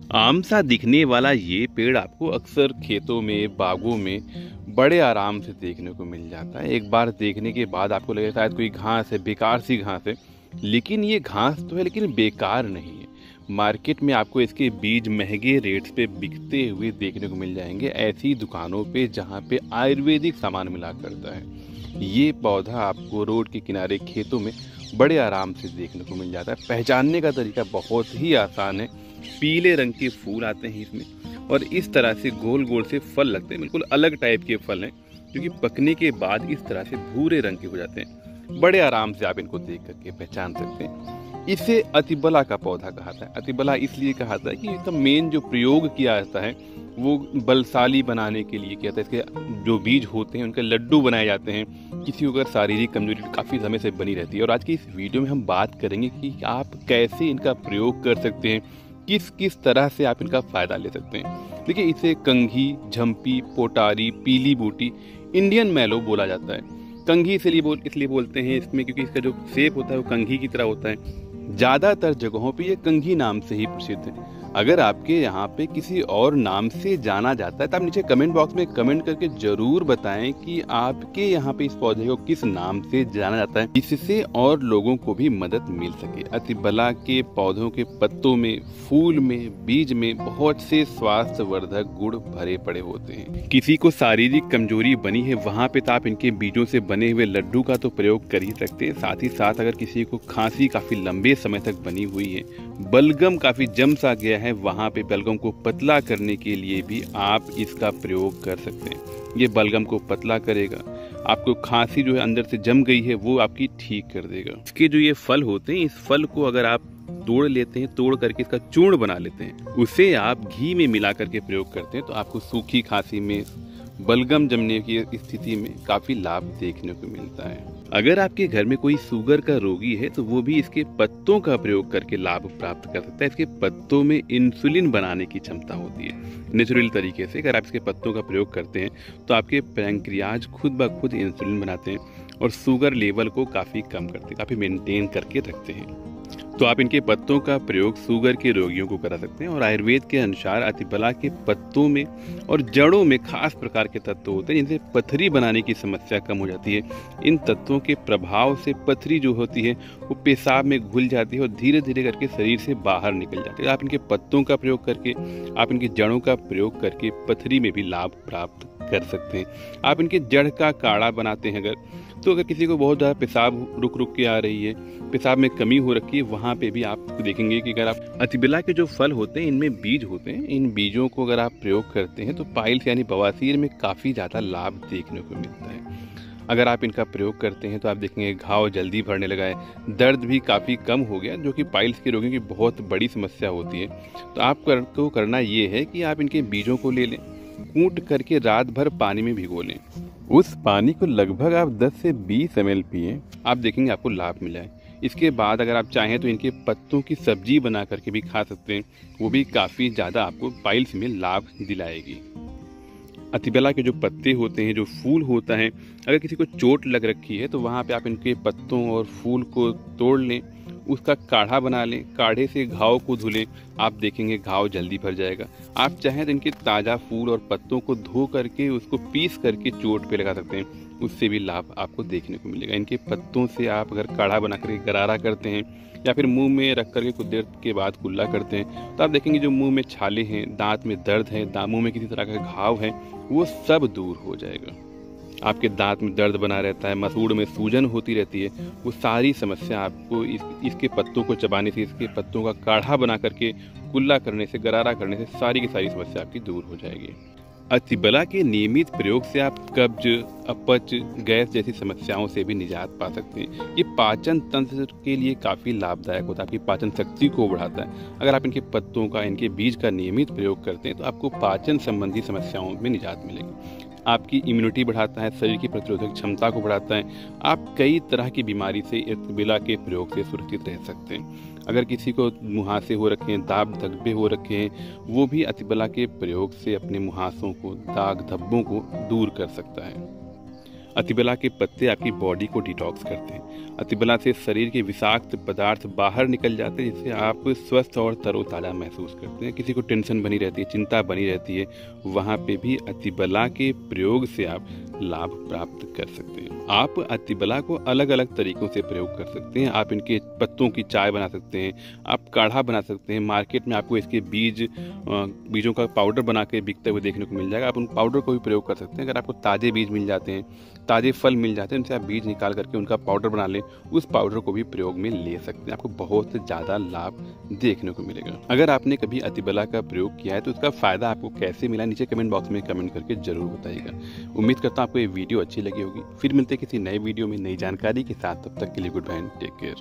आम सा दिखने वाला ये पेड़ आपको अक्सर खेतों में, बागों में बड़े आराम से देखने को मिल जाता है। एक बार देखने के बाद आपको लगेगा शायद कोई घास है, बेकार सी घास है। लेकिन ये घास तो है, लेकिन बेकार नहीं है। मार्केट में आपको इसके बीज महंगे रेट्स पे बिकते हुए देखने को मिल जाएंगे, ऐसी दुकानों पे जहाँ पे आयुर्वेदिक सामान मिला करता है। ये पौधा आपको रोड के किनारे खेतों में बड़े आराम से देखने को मिल जाता है। पहचानने का तरीका बहुत ही आसान है। पीले रंग के फूल आते हैं इसमें और इस तरह से गोल गोल से फल लगते हैं। बिल्कुल अलग टाइप के फल हैं, क्योंकि पकने के बाद इस तरह से भूरे रंग के हो जाते हैं। बड़े आराम से आप इनको देख करके पहचान सकते हैं। इसे अतिबला का पौधा कहा जाता है। अतिबला इसलिए कहा जाता है कि इसका मेन जो प्रयोग किया जाता है वो बलशाली बनाने के लिए किया जाता है। इसके जो बीज होते हैं उनके लड्डू बनाए जाते हैं। किसी को अगर शारीरिक कमजोरी काफ़ी समय से बनी रहती है। और आज की इस वीडियो में हम बात करेंगे कि आप कैसे इनका प्रयोग कर सकते हैं, किस किस तरह से आप इनका फ़ायदा ले सकते हैं। देखिए, इसे कंघी, झम्पी, पोटारी, पीली बूटी, इंडियन मैलो बोला जाता है। कंघी इसलिए बोलते हैं इसमें क्योंकि इसका जो शेप होता है वो कंघी की तरह होता है। ज़्यादातर जगहों पे ये कंघी नाम से ही प्रसिद्ध है। अगर आपके यहाँ पे किसी और नाम से जाना जाता है तो आप नीचे कमेंट बॉक्स में कमेंट करके ज़रूर बताएं कि आपके यहाँ पे इस पौधे को किस नाम से जाना जाता है, जिससे और लोगों को भी मदद मिल सके। अतिबला के पौधों के पत्तों में, फूल में, बीज में बहुत से स्वास्थ्यवर्धक गुण भरे पड़े होते हैं। किसी को शारीरिक कमजोरी बनी है वहाँ पे तो आप इनके बीजों से बने हुए लड्डू का तो प्रयोग कर ही सकते हैं। साथ ही साथ अगर किसी को खांसी काफ़ी लंबे समय तक बनी हुई है, बलगम काफ़ी जम सा गया है, वहाँ पे बलगम को पतला करने के लिए भी आप इसका प्रयोग कर सकते हैं। ये बलगम को पतला करेगा। आपको खांसी जो है अंदर से जम गई है वो आपकी ठीक कर देगा। इसके जो ये फल होते हैं, इस फल को अगर आप तोड़ लेते हैं, तोड़ करके इसका चूर्ण बना लेते हैं, उसे आप घी में मिला करके प्रयोग करते हैं तो आपको सूखी खांसी में, बलगम जमने की स्थिति में काफ़ी लाभ देखने को मिलता है। अगर आपके घर में कोई शुगर का रोगी है तो वो भी इसके पत्तों का प्रयोग करके लाभ प्राप्त कर सकता है। इसके पत्तों में इंसुलिन बनाने की क्षमता होती है। नेचुरल तरीके से अगर आप इसके पत्तों का प्रयोग करते हैं तो आपके पैंक्रियाज खुद ब खुद इंसुलिन बनाते हैं और शुगर लेवल को काफ़ी कम करते हैं, काफ़ी मेंटेन करके रखते हैं। तो आप इनके पत्तों का प्रयोग शुगर के रोगियों को करा सकते हैं। और आयुर्वेद के अनुसार अतिबला के पत्तों में और जड़ों में खास प्रकार के तत्व होते हैं जिनसे पथरी बनाने की समस्या कम हो जाती है। इन तत्वों के प्रभाव से पथरी जो होती है वो पेशाब में घुल जाती है और धीरे धीरे करके शरीर से बाहर निकल जाती है। आप इनके पत्तों का प्रयोग करके, आप इनकी जड़ों का प्रयोग करके पथरी में भी लाभ प्राप्त कर सकते हैं। आप इनके जड़ का काढ़ा बनाते हैं अगर किसी को बहुत ज़्यादा पेशाब रुक के आ रही है, पेशाब में कमी हो रखी है, वहाँ पे भी आप देखेंगे कि अगर आप अतिबला के जो फल होते हैं इनमें बीज होते हैं, इन बीजों को अगर आप प्रयोग करते हैं तो पाइल्स यानी बवासीर में काफ़ी ज़्यादा लाभ देखने को मिलता है। अगर आप इनका प्रयोग करते हैं तो आप देखेंगे घाव जल्दी भरने लगा है, दर्द भी काफ़ी कम हो गया, जो कि पाइल्स के रोगियों की बहुत बड़ी समस्या होती है। तो आपको करना ये है कि आप इनके बीजों को ले लें, कूट करके रात भर पानी में भिगो लें। उस पानी को लगभग आप 10 से 20 ml पिएं, आप देखेंगे आपको लाभ मिला है। इसके बाद अगर आप चाहें तो इनके पत्तों की सब्जी बना करके भी खा सकते हैं, वो भी काफ़ी ज़्यादा आपको पाइल्स में लाभ दिलाएगी। अतिबला के जो पत्ते होते हैं, जो फूल होता है, अगर किसी को चोट लग रखी है तो वहाँ पे आप इनके पत्तों और फूल को तोड़ लें, उसका काढ़ा बना लें, काढ़े से घाव को धुलें, आप देखेंगे घाव जल्दी भर जाएगा। आप चाहें तो इनके ताज़ा फूल और पत्तों को धो करके उसको पीस करके चोट पे लगा सकते हैं, उससे भी लाभ आपको देखने को मिलेगा। इनके पत्तों से आप अगर काढ़ा बना करके गरारा करते हैं या फिर मुंह में रख करके कुछ देर के बाद कुल्ला करते हैं तो आप देखेंगे जो मुंह में छाले हैं, दांत में दर्द है, मुंह में किसी तरह का घाव है, वो सब दूर हो जाएगा। आपके दांत में दर्द बना रहता है, मसूड़ में सूजन होती रहती है, वो सारी समस्या आपको इसके पत्तों को चबाने से, इसके पत्तों का काढ़ा बना करके कुल्ला करने से, गरारा करने से सारी की सारी समस्या आपकी दूर हो जाएगी। अतिबला के नियमित प्रयोग से आप कब्ज, अपच, गैस जैसी समस्याओं से भी निजात पा सकते हैं। ये पाचन तंत्र के लिए काफ़ी लाभदायक होता है, आपकी पाचन शक्ति को बढ़ाता है। अगर आप इनके पत्तों का, इनके बीज का नियमित प्रयोग करते हैं तो आपको पाचन संबंधी समस्याओं में निजात मिलेगी। आपकी इम्यूनिटी बढ़ाता है, शरीर की प्रतिरोधक क्षमता को बढ़ाता है। आप कई तरह की बीमारी से अतिबला के प्रयोग से सुरक्षित रह सकते हैं। अगर किसी को मुहासे हो रखे हैं, दाग धब्बे हो रखे हैं, वो भी अतिबला के प्रयोग से अपने मुहासों को, दाग धब्बों को दूर कर सकता है। अतिबला के पत्ते आपकी बॉडी को डिटॉक्स करते हैं। अतिबला से शरीर के विषाक्त पदार्थ बाहर निकल जाते हैं, जिससे आप स्वस्थ और तरोताज़ा महसूस करते हैं। किसी को टेंशन बनी रहती है, चिंता बनी रहती है, वहाँ पे भी अतिबला के प्रयोग से आप लाभ प्राप्त कर सकते हैं। आप अतिबला को अलग अलग तरीकों से प्रयोग कर सकते हैं। आप इनके पत्तों की चाय बना सकते हैं, आप काढ़ा बना सकते हैं। मार्केट में आपको इसके बीजों का पाउडर बना के बिकते हुए देखने को मिल जाएगा। आप उन पाउडर को भी प्रयोग कर सकते हैं। अगर आपको ताज़े बीज मिल जाते हैं, ताज़े फल मिल जाते हैं, उनसे आप बीज निकाल करके उनका पाउडर बना लें, उस पाउडर को भी प्रयोग में ले सकते हैं। आपको बहुत ज़्यादा लाभ देखने को मिलेगा। अगर आपने कभी अतिबला का प्रयोग किया है तो उसका फ़ायदा आपको कैसे मिला, नीचे कमेंट बॉक्स में कमेंट करके ज़रूर बताइएगा। उम्मीद करता हूँ आपको ये वीडियो अच्छी लगी होगी। फिर मिलते हैं किसी नए वीडियो में नई जानकारी के साथ। तब तक के लिए गुड बाय, टेक केयर।